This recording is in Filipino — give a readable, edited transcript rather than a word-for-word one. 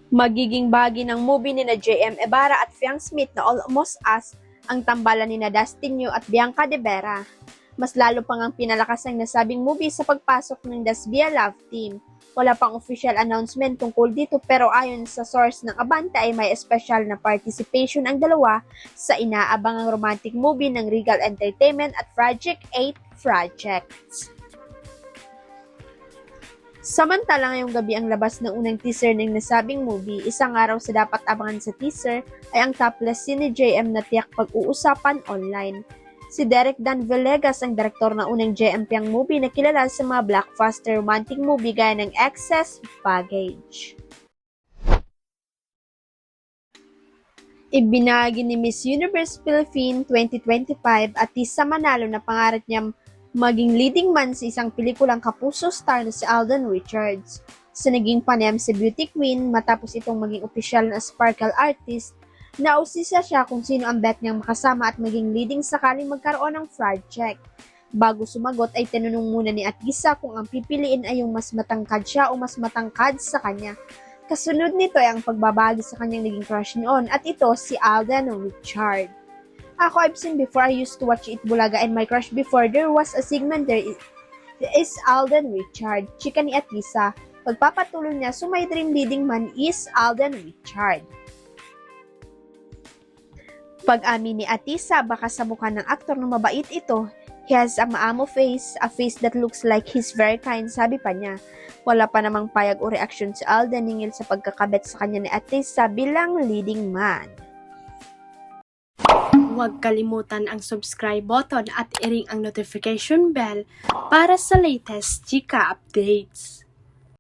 Magiging bahagi ng movie ni na J.M. Ibarra at Fiang Smith na Almost Us ang tambalan ni na Dustin Yu at Bianca De Vera. Mas lalo pang ang pinalakas ng nasabing movie sa pagpasok ng Dasbia Love Team. Wala pang official announcement tungkol dito pero ayon sa source ng Abante ay may special na participation ang dalawa sa inaabangang romantic movie ng Regal Entertainment at Project 8 Projects. Samantala ngayong gabi ang labas ng unang teaser ng nasabing movie, isang araw sa dapat abangan sa teaser ay ang topless scene ni JM na tiyak pag-uusapan online. Si Derek Dan Villegas ang direktor ng unang JM Piang movie na kilala sa mga blockbuster romantic movie gaya ng Excess Baggage. Ibinahagi ni Miss Universe Philippines 2025 at Tisa Manalo na pangarap niya maging leading man sa isang pelikulang kapuso star na si Alden Richards. Sa naging panayam si Beauty Queen matapos itong maging opisyal na sparkle artist, nausisa siya kung sino ang bet niyang makasama at maging leading sakaling magkaroon ng project. Bago sumagot ay tinanong muna ni Atisa kung ang pipiliin ay yung mas matangkad siya o mas matangkad sa kanya. Kasunod nito ay ang pagbabagi sa kanyang naging crush noon at ito si Alden Richards. Ako, I've seen before, I used to watch It Bulaga and my crush before there was a segment there is Alden Richards, chika ni Atisa. Pagpapatuloy niya, so my dream leading man is Alden Richards. Pag-amin ni Atisa, baka sa mukha ng aktor na mabait ito, he has a maamo face, a face that looks like he's very kind, sabi pa niya. Wala pa namang payag o reaksyon si Alden ningil sa pagkakabet sa kanya ni Atisa bilang leading man. Huwag kalimutan ang subscribe button at i-ring ang notification bell para sa latest chika updates.